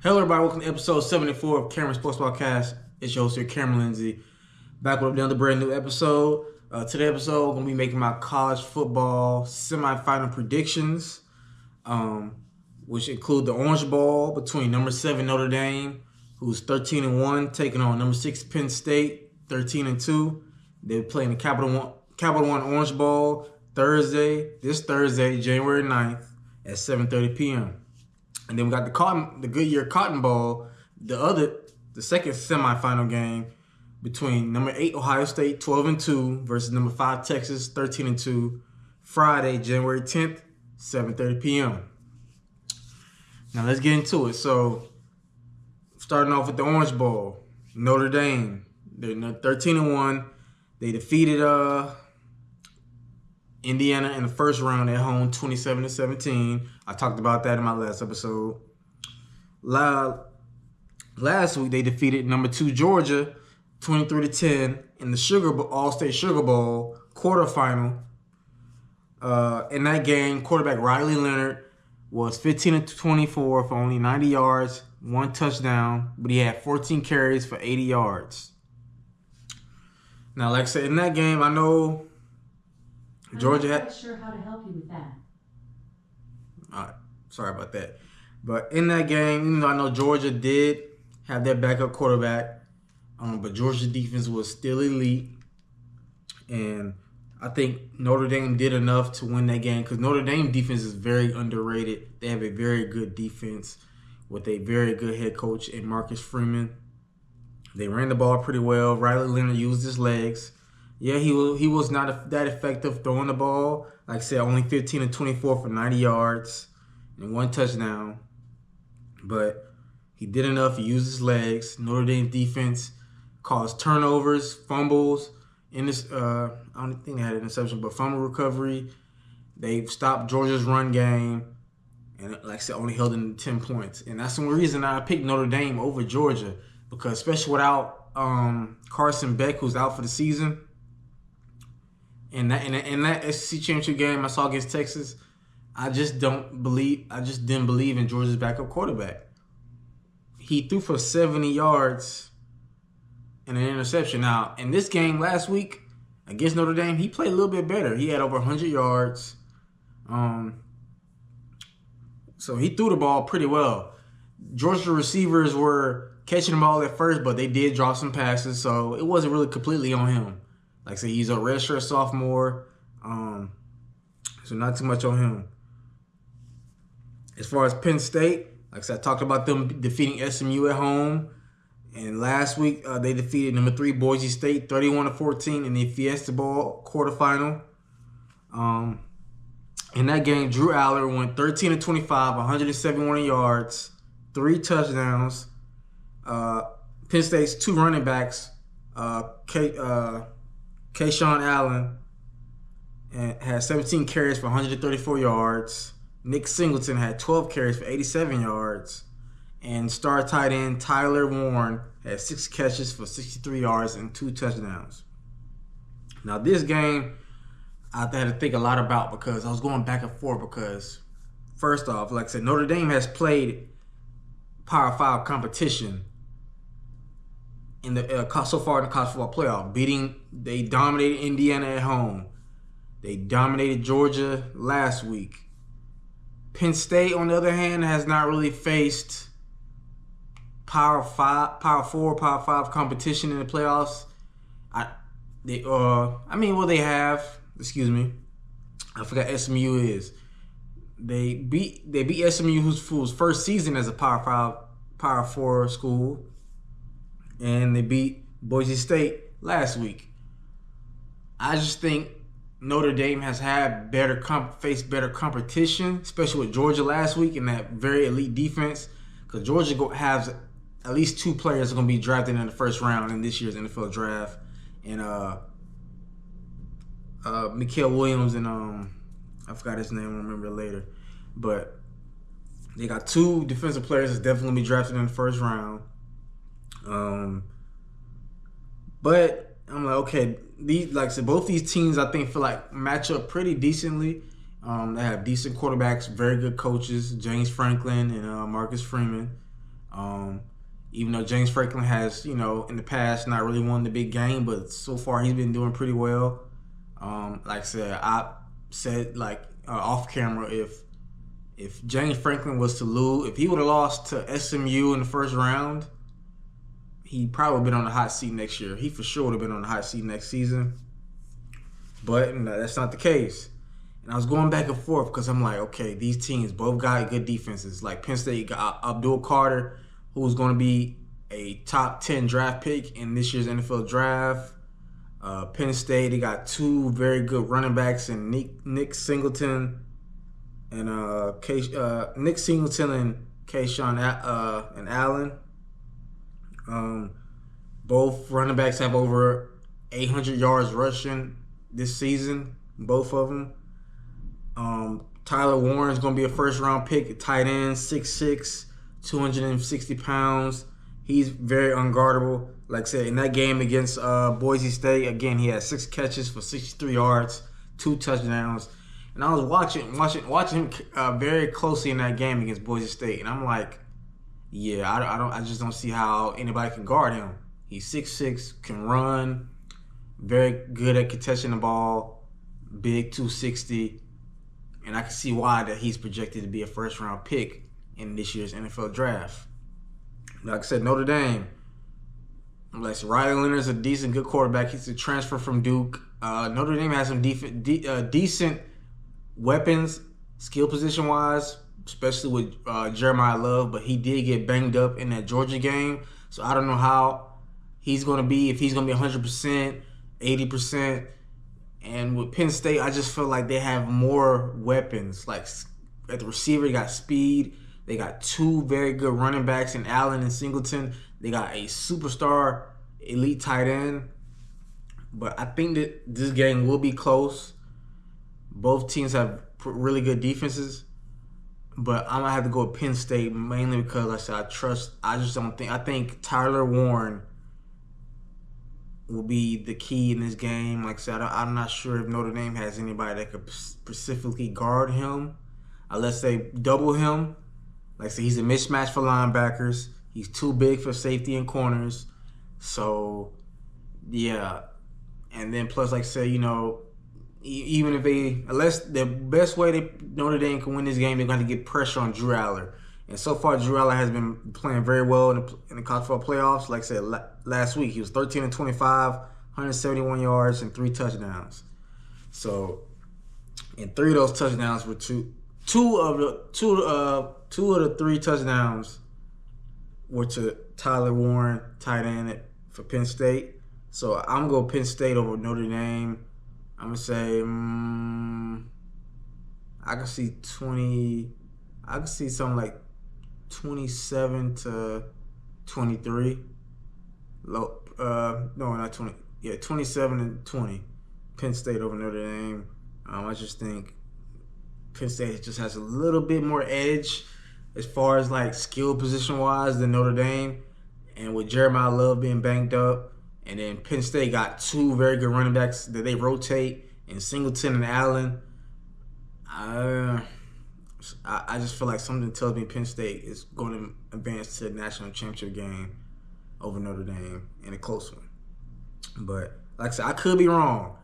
Hello, everybody. Welcome to episode 74 of Cameron Sports Podcast. It's your host here, Cameron Lindsay. Back with another brand new episode. Today's episode, I'm going to be making my college football semifinal predictions, which include the Orange Bowl between number 7 Notre Dame, who's 13-1, taking on number 6 Penn State, 13-2. They're playing the Capital One Orange Bowl this Thursday, January 9th at 7:30 p.m. And then we got the Goodyear Cotton Bowl, the second semifinal game between number 8 Ohio State, 12-2 versus number 5 Texas, 13-2, Friday, January 10th, 7:30 p.m. Now let's get into it. So starting off with the Orange Bowl, Notre Dame, they're 13-1. They defeated Indiana in the first round at home, 27-17. I talked about that in my last episode. Last week, they defeated number 2 Georgia, 23-10 in the All-State Sugar Bowl quarterfinal. In that game, quarterback Riley Leonard was 15-24 for only 90 yards, 1 touchdown, but he had 14 carries for 80 yards. Now, like I said, in that game, I know Georgia I'm not quite sure how to help you with that. All right, sorry about that. But in that game, even though I know Georgia did have their backup quarterback, but Georgia's defense was still elite. And I think Notre Dame did enough to win that game because Notre Dame defense is very underrated. They have a very good defense with a very good head coach in Marcus Freeman. They ran the ball pretty well. Riley Leonard used his legs. Yeah, he was not that effective throwing the ball. Like I said, only 15-24 for 90 yards and 1 touchdown. But he did enough. He used his legs. Notre Dame defense caused turnovers, fumbles. I don't think they had an interception, but fumble recovery. They stopped Georgia's run game. And like I said, only held in 10 points. And that's the reason I picked Notre Dame over Georgia. Because especially without Carson Beck, who's out for the season. In that SEC championship game I saw against Texas, I just didn't believe in Georgia's backup quarterback. He threw for 70 yards and an interception. Now, in this game last week against Notre Dame, he played a little bit better. He had over 100 yards. So he threw the ball pretty well. Georgia receivers were catching the ball at first, but they did drop some passes, so it wasn't really completely on him. Like I said, he's a redshirt sophomore, so not too much on him. As far as Penn State, like I said, I talked about them defeating SMU at home. And last week, they defeated number 3 Boise State 31-14 in the Fiesta Bowl quarterfinal. In that game, Drew Aller went 13-25, 171 yards, 3 touchdowns. Penn State's 2 running backs, Kayshawn Allen had 17 carries for 134 yards. Nick Singleton had 12 carries for 87 yards. And star tight end Tyler Warren had 6 catches for 63 yards and 2 touchdowns. Now this game, I had to think a lot about because I was going back and forth because, first off, like I said, Notre Dame has played Power 5 competition in the so far in the college football playoff. They dominated Indiana at home. They dominated Georgia last week. Penn State, on the other hand, has not really faced Power 4, Power 5 competition in the playoffs. They have. Excuse me, I forgot SMU is. They beat SMU, whose first season as a Power 4 school. And they beat Boise State last week. I just think Notre Dame has had faced better competition, especially with Georgia last week in that very elite defense. Because Georgia has at least 2 players are going to be drafted in the first round in this year's NFL draft, and Mikael Williams and I forgot his name. I'll remember it later. But they got 2 defensive players that's definitely going to be drafted in the first round. But I'm like, okay, both these teams I think feel like match up pretty decently. They have decent quarterbacks, very good coaches, James Franklin and Marcus Freeman. Even though James Franklin has, in the past not really won the big game, but so far he's been doing pretty well. Like I said, off camera, if James Franklin was to lose, if he would have lost to SMU in the first round, he probably would have been on the hot seat next year. He for sure would have been on the hot seat next season. But no, that's not the case. And I was going back and forth because I'm like, okay, these teams both got good defenses. Like Penn State got Abdul Carter, who's going to be a top 10 draft pick in this year's NFL draft. Penn State, they got two very good running backs in Nick Singleton and Nick Singleton and Kayshawn and Allen. Both running backs have over 800 yards rushing this season, both of them. Tyler Warren's going to be a first-round pick, tight end, 6'6", 260 pounds. He's very unguardable. Like I said, in that game against Boise State, again, he had 6 catches for 63 yards, 2 touchdowns. And I was watching him very closely in that game against Boise State, and I'm like, yeah, I just don't see how anybody can guard him. He's 6'6", can run, very good at contesting the ball, big 260, and I can see why that he's projected to be a first-round pick in this year's NFL draft. Like I said, Notre Dame. Like Riley Leonard's a decent, good quarterback. He's a transfer from Duke. Notre Dame has some decent weapons, skill position-wise, especially with Jeremiah Love, but he did get banged up in that Georgia game. So I don't know how he's going to be, if he's going to be 100%, 80%. And with Penn State, I just feel like they have more weapons. Like at the receiver, they got speed. They got 2 very good running backs in Allen and Singleton. They got a superstar elite tight end. But I think that this game will be close. Both teams have really good defenses. But I'm going to have to go with Penn State mainly because, like I said, I think Tyler Warren will be the key in this game. Like I said, I'm not sure if Notre Dame has anybody that could specifically guard him unless they double him. Like I said, he's a mismatch for linebackers. He's too big for safety and corners. So, yeah. And then plus, like I said, even if unless the best way that Notre Dame can win this game, they're going to get pressure on Drew Aller. And so far, Drew Aller has been playing very well in the college football playoffs. Like I said, last week he was 13-25, 171 yards and 3 touchdowns. So, and 3 of those touchdowns were two of the 3 touchdowns were to Tyler Warren, tight end for Penn State. So I'm gonna go Penn State over Notre Dame. I'm gonna say I can see something like 27-23. No, not 20. Yeah, 27-20. Penn State over Notre Dame. I just think Penn State just has a little bit more edge as far as like skill position wise than Notre Dame. And with Jeremiah Love being banged up, and then Penn State got 2 very good running backs that they rotate, and Singleton and Allen. I just feel like something tells me Penn State is going to advance to the national championship game over Notre Dame in a close one. But like I said, I could be wrong.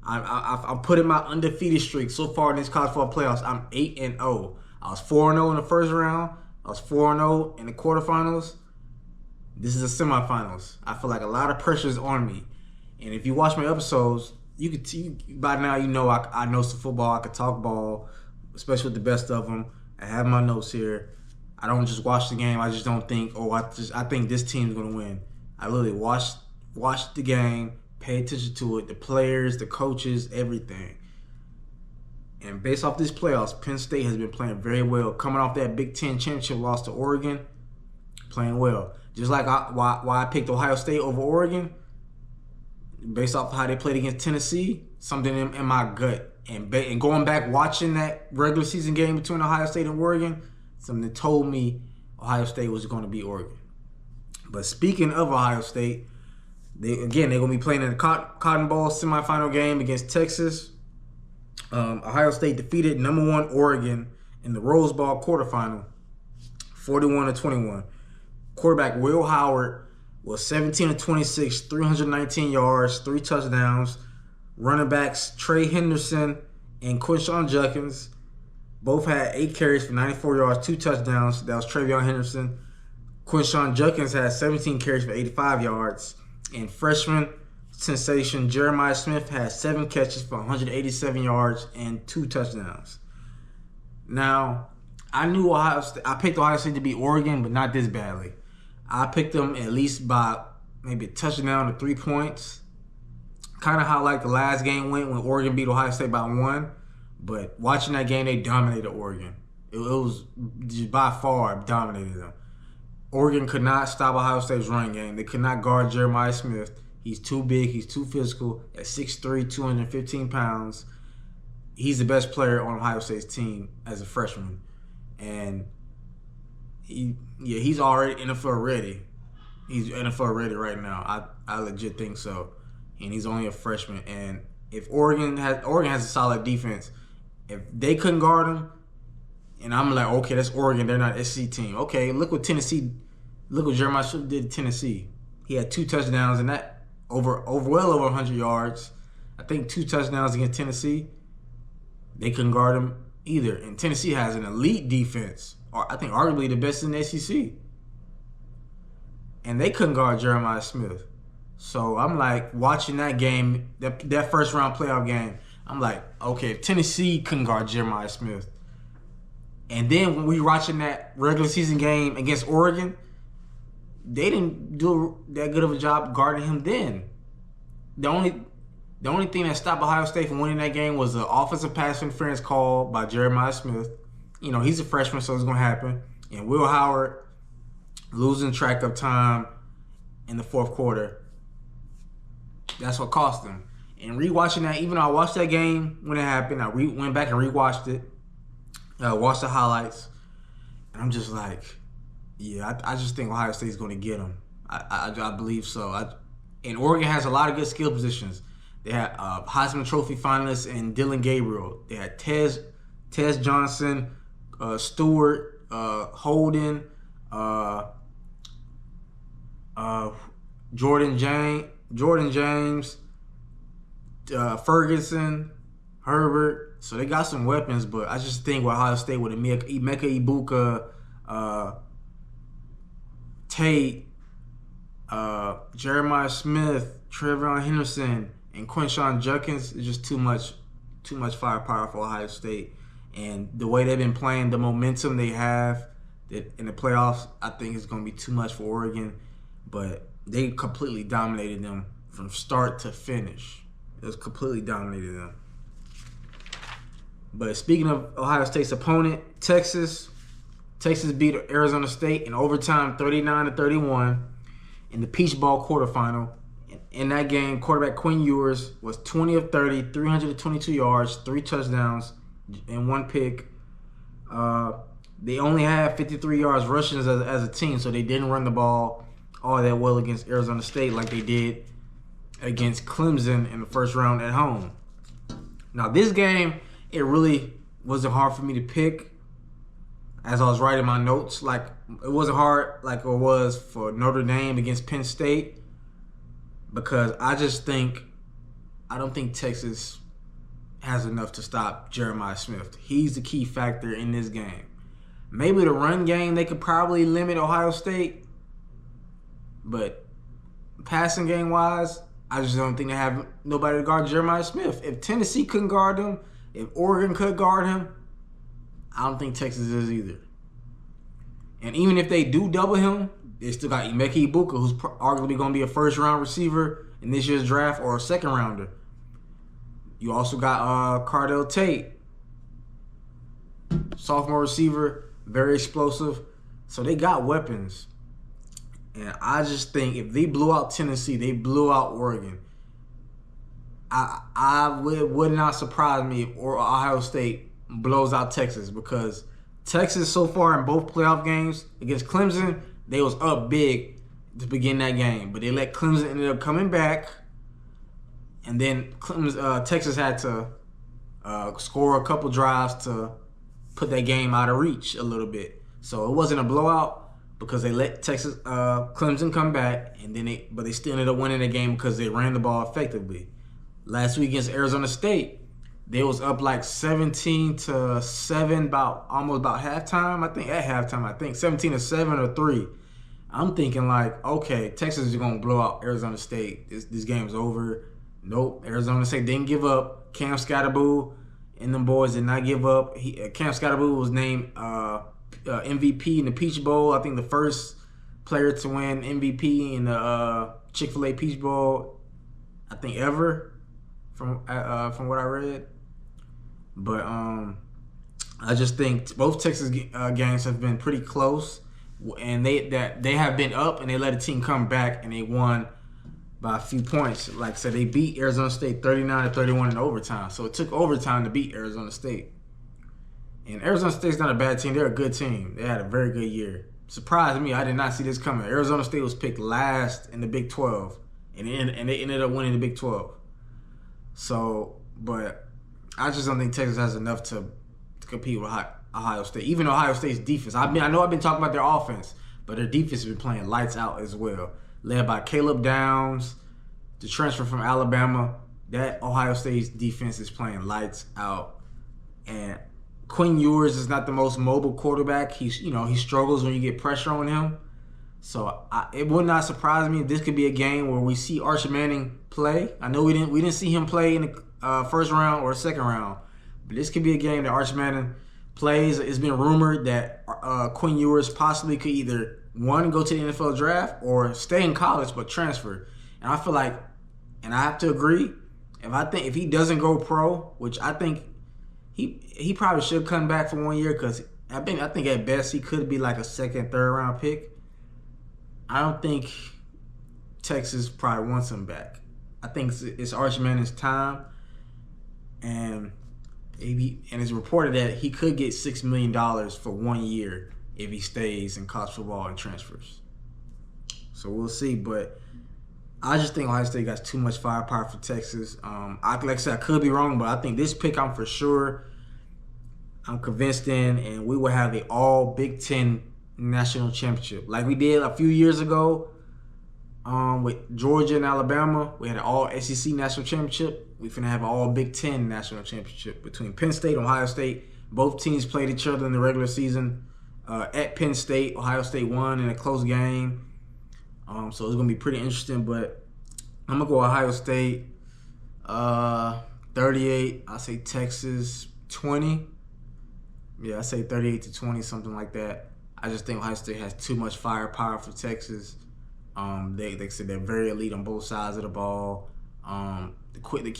I'm putting my undefeated streak so far in this college football playoffs. I'm 8-0. I was 4-0 in the first round. I was 4-0 in the quarterfinals. This is the semifinals. I feel like a lot of pressure is on me. And if you watch my episodes, by now you know I know some football. I can talk ball, especially with the best of them. I have my notes here. I don't just watch the game. I just don't think, I think this team's going to win. I literally watch the game, pay attention to it, the players, the coaches, everything. And based off these playoffs, Penn State has been playing very well. Coming off that Big Ten championship loss to Oregon, playing well. Just like why I picked Ohio State over Oregon, based off of how they played against Tennessee, something in my gut. And going back watching that regular season game between Ohio State and Oregon, something that told me Ohio State was going to beat Oregon. But speaking of Ohio State, they're going to be playing in the Cotton Bowl semifinal game against Texas. Ohio State defeated number 1 Oregon in the Rose Bowl quarterfinal, 41-21. Quarterback Will Howard was 17 of 26, 319 yards, 3 touchdowns. Running backs Trey Henderson and Quinshon Judkins both had 8 carries for 94 yards, 2 touchdowns. That was Travion Henderson. Quinshon Judkins had 17 carries for 85 yards. And freshman sensation Jeremiah Smith had 7 catches for 187 yards and 2 touchdowns. Now, I knew I picked Ohio State to beat Oregon, but not this badly. I picked them at least by maybe a touchdown to 3 points. Kind of how like the last game went when Oregon beat Ohio State by 1. But watching that game, they dominated Oregon. It was just by far dominated them. Oregon could not stop Ohio State's running game. They could not guard Jeremiah Smith. He's too big. He's too physical. At 6'3", 215 pounds. He's the best player on Ohio State's team as a freshman. And he's already NFL ready. He's NFL ready right now. I legit think so. And he's only a freshman. And if Oregon has a solid defense, if they couldn't guard him, and I'm like, okay, that's Oregon. They're not an SC team. Okay, look what Jeremiah Smith did to Tennessee. He had 2 touchdowns and that well over 100 yards. I think 2 touchdowns against Tennessee. They couldn't guard him either. And Tennessee has an elite defense, or I think arguably the best in the SEC. And they couldn't guard Jeremiah Smith. So I'm like, watching that game, that first round playoff game, I'm like, okay, if Tennessee couldn't guard Jeremiah Smith, and then when we were watching that regular season game against Oregon, they didn't do that good of a job guarding him then. The only thing that stopped Ohio State from winning that game was the offensive pass interference call by Jeremiah Smith. You know, he's a freshman, so it's going to happen. And Will Howard losing track of time in the fourth quarter. That's what cost them. And rewatching that, even though I watched that game when it happened, I went back and rewatched it. Watched the highlights. And I'm just like, yeah, I just think Ohio State's going to get them. I believe so. And Oregon has a lot of good skill positions. They had Heisman Trophy finalist and Dylan Gabriel. They had Tez Johnson, Stewart, Holden, Jordan James, Ferguson, Herbert. So they got some weapons, but I just think with Ohio State with Emeka Ibuka, Tate, Jeremiah Smith, Travion Henderson, and Quinshon Judkins is just too much firepower for Ohio State. And the way they've been playing, the momentum they have in the playoffs, I think is going to be too much for Oregon. But they completely dominated them from start to finish. It was completely dominated them. But speaking of Ohio State's opponent, Texas beat Arizona State in overtime 39-31 in the Peach Bowl quarterfinal. In that game, quarterback Quinn Ewers was 20 of 30, 322 yards, 3 touchdowns, and 1 pick. They only had 53 yards rushing as a team, so they didn't run the ball all that well against Arizona State like they did against Clemson in the first round at home. Now, this game, it really wasn't hard for me to pick as I was writing my notes. Like, it wasn't hard like it was for Notre Dame against Penn State, because I don't think Texas has enough to stop Jeremiah Smith. He's the key factor in this game. Maybe the run game, they could probably limit Ohio State, but passing game wise, I just don't think they have nobody to guard Jeremiah Smith. If Tennessee couldn't guard him, if Oregon could guard him, I don't think Texas is either. And even if they do double him, they still got Emeka Ibuka, who's arguably going to be a first-round receiver in this year's draft or a second-rounder. You also got Cardell Tate, sophomore receiver, very explosive. So they got weapons. And I just think if they blew out Tennessee, they blew out Oregon. Would not surprise me if Ohio State blows out Texas, because Texas so far in both playoff games against Clemson, they was up big to begin that game, but they let Clemson ended up coming back, and then Texas had to score a couple drives to put that game out of reach a little bit. So it wasn't a blowout, because they let Clemson come back, and then they still ended up winning the game because they ran the ball effectively. Last week against Arizona State, they was up like 17-7 almost about halftime. At halftime, 17-7 or 3. I'm thinking like, okay, Texas is gonna blow out Arizona State. This game's over. Nope, Arizona State didn't give up. Cam Scatterboo and them boys did not give up. Cam Scatterboo was named MVP in the Peach Bowl. I think the first player to win MVP in the Chick-fil-A Peach Bowl, I think ever, from what I read. But I just think both Texas games have been pretty close, and they have been up, and they let a team come back, and they won by a few points. Like I said, they beat Arizona State 39-31 in overtime. So it took overtime to beat Arizona State. And Arizona State's not a bad team. They're a good team. They had a very good year. Surprised me. I did not see this coming. Arizona State was picked last in the Big 12, and they ended up winning the Big 12. So, but I just don't think Texas has enough to compete with Ohio State. Even Ohio State's defense. I know I've been talking about their offense, but their defense has been playing lights out as well. Led by Caleb Downs, the transfer from Alabama. That Ohio State's defense is playing lights out. And Quinn Ewers is not the most mobile quarterback. He struggles when you get pressure on him. So it would not surprise me if this could be a game where we see Arch Manning play. I know we didn't see him play in the first round or second round, but this could be a game that Arch Manning plays. It's been rumored that Quinn Ewers possibly could either go to the NFL draft or stay in college but transfer. And I feel like, and I have to agree, if he doesn't go pro, which I think he probably should come back for 1 year, because I think at best he could be like a second, third round pick. I don't think Texas probably wants him back. I think it's Arch Manning's time, and it's reported that he could get $6 million for 1 year if he stays in college football and transfers. So we'll see, but I just think Ohio State got too much firepower for Texas. Like I said, I could be wrong, but I think this pick I'm convinced in, and we will have an all Big Ten national championship like we did a few years ago with Georgia and Alabama. We had an all SEC national championship. We're finna have an all Big Ten national championship between Penn State and Ohio State. Both teams played each other in the regular season. At Penn State, Ohio State won in a close game. So it's going to be pretty interesting, but I'm going to go Ohio State 38. I say Texas 20. Yeah, I say 38-20, something like that. I just think Ohio State has too much firepower for Texas. They said they're very elite on both sides of the ball. The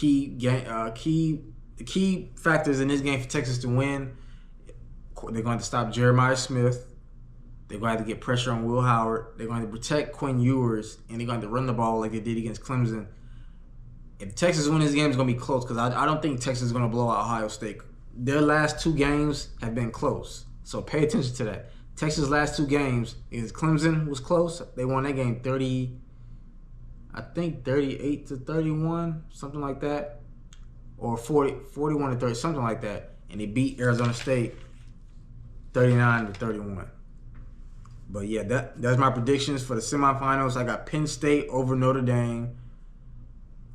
key factors in this game for Texas to win, they're going to stop Jeremiah Smith. They're going to have to get pressure on Will Howard. They're going to protect Quinn Ewers, and they're going to run the ball like they did against Clemson. If Texas wins this game, it's going to be close, because I don't think Texas is going to blow out Ohio State. Their last two games have been close, so pay attention to that. Texas' last two games against Clemson was close. They won that game 38-31, something like that, or 41-30, something like that, and they beat Arizona State 39-31. But yeah, that's my predictions for the semifinals. I got Penn State over Notre Dame.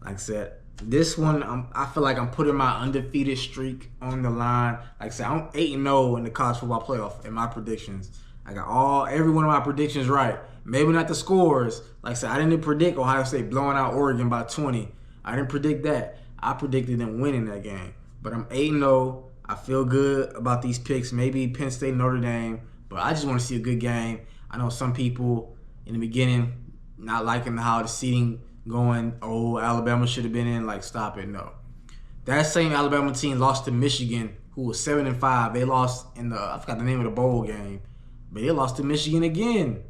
Like I said, this one, I feel like I'm putting my undefeated streak on the line. Like I said, I'm 8-0 in the college football playoff in my predictions. I got every one of my predictions right. Maybe not the scores. Like I said, I didn't predict Ohio State blowing out Oregon by 20. I didn't predict that. I predicted them winning that game. But I'm 8-0. I feel good about these picks. Maybe Penn State, Notre Dame. But I just want to see a good game. I know some people in the beginning not liking how the seeding going, Alabama should have been in. Like, stop it. No. That same Alabama team lost to Michigan, who was 7-5. They lost in I forgot the name of the bowl game. But they lost to Michigan again.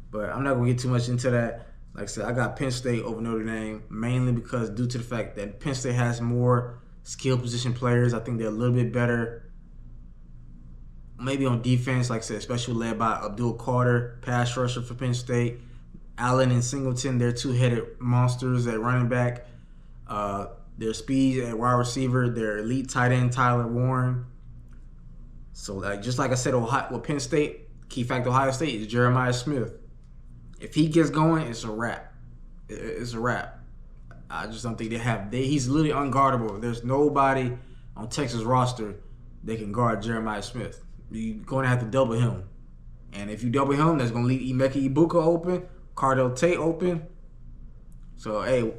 But I'm not going to get too much into that. Like I said, I got Penn State over Notre Dame, mainly because due to the fact that Penn State has more skill position players. I think they're a little bit better, maybe on defense, like I said, especially led by Abdul Carter, pass rusher for Penn State. Allen and Singleton, they're two-headed monsters at running back. Their speed at wide receiver, their elite tight end, Tyler Warren. So, just like I said, with Penn State, Key factor Ohio State is Jeremiah Smith. If he gets going, it's a wrap. It's a wrap. I just don't think they have. He's literally unguardable. There's nobody on Texas roster that can guard Jeremiah Smith. You're going to have to double him. And if you double him, that's going to leave Emeka Ibuka open, Cardell Tate open. So, hey,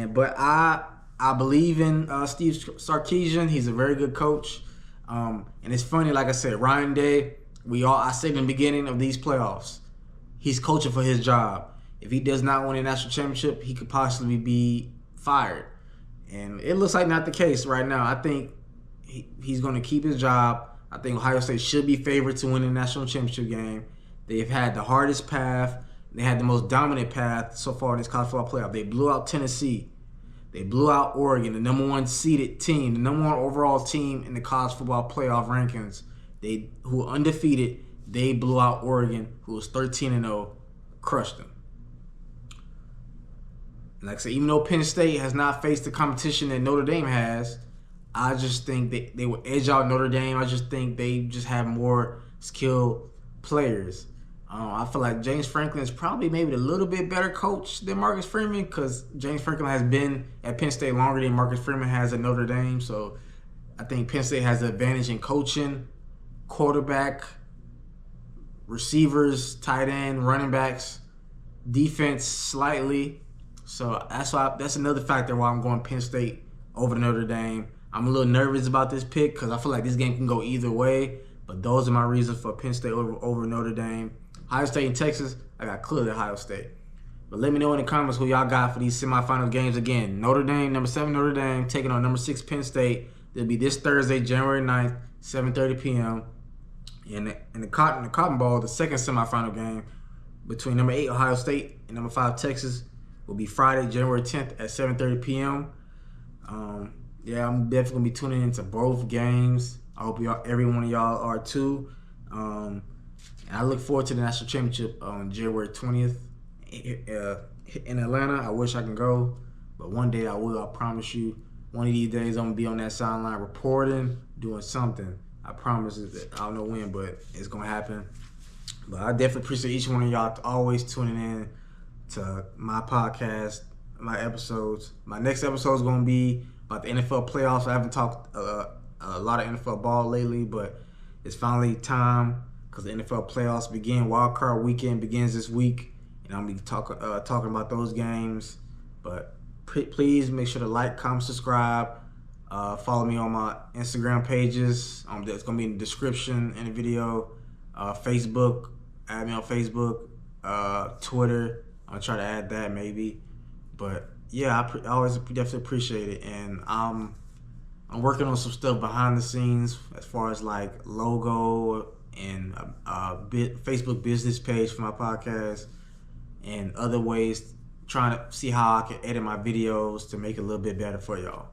but I believe in Steve Sarkisian. He's a very good coach. And it's funny, like I said, Ryan Day, I said in the beginning of these playoffs, he's coaching for his job. If he does not win a national championship, he could possibly be fired. And it looks like not the case right now. I think he's going to keep his job. I think Ohio State should be favored to win the national championship game. They've had the hardest path. They had the most dominant path so far in this college football playoff. They blew out Tennessee. They blew out Oregon, the number one seeded team, the number one overall team in the college football playoff rankings. Who were undefeated. They blew out Oregon, who was 13-0, crushed them. Like I said, even though Penn State has not faced the competition that Notre Dame has, I just think they will edge out Notre Dame. I just think they just have more skilled players. I feel like James Franklin is probably maybe a little bit better coach than Marcus Freeman because James Franklin has been at Penn State longer than Marcus Freeman has at Notre Dame. So I think Penn State has the advantage in coaching, quarterback, receivers, tight end, running backs, defense slightly. So that's another factor why I'm going Penn State over Notre Dame. I'm a little nervous about this pick because I feel like this game can go either way. But those are my reasons for Penn State over Notre Dame. Ohio State and Texas, I got clearly Ohio State. But let me know in the comments who y'all got for these semifinal games. Again, Notre Dame, number 7 Notre Dame, taking on number 6 Penn State. It'll be this Thursday, January 9th, 7:30 p.m. In the Cotton Bowl, the second semifinal game between number 8 Ohio State and number 5 Texas will be Friday, January 10th at 7:30 p.m. Yeah, I'm definitely going to be tuning into both games. I hope every one of y'all are too. And I look forward to the national championship on January 20th in Atlanta. I wish I can go, but one day I will. I promise you. One of these days I'm going to be on that sideline reporting, doing something. I promise it. I don't know when, but it's going to happen. But I definitely appreciate each one of y'all always tuning in to my podcast, my episodes. My next episode is going to be about the NFL playoffs. I haven't talked a lot of NFL ball lately, but it's finally time because the NFL playoffs begin. Wild card weekend begins this week, and I'm going to be talking about those games. But please make sure to like, comment, subscribe. Follow me on my Instagram pages. That's going to be in the description in the video. Facebook, add me on Facebook. Twitter, I'll try to add that maybe. But yeah, I always definitely appreciate it. And I'm working on some stuff behind the scenes as far as like logo and Facebook business page for my podcast and other ways, trying to see how I can edit my videos to make it a little bit better for y'all.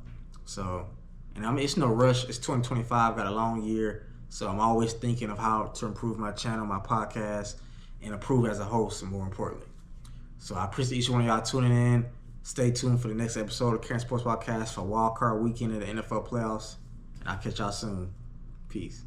So, and it's no rush. It's 2025, got a long year. So I'm always thinking of how to improve my channel, my podcast, and improve as a host, and more importantly. So I appreciate each one of y'all tuning in. Stay tuned for the next episode of Karen Sports Podcast for Wild Card Weekend of the NFL playoffs. And I'll catch y'all soon. Peace.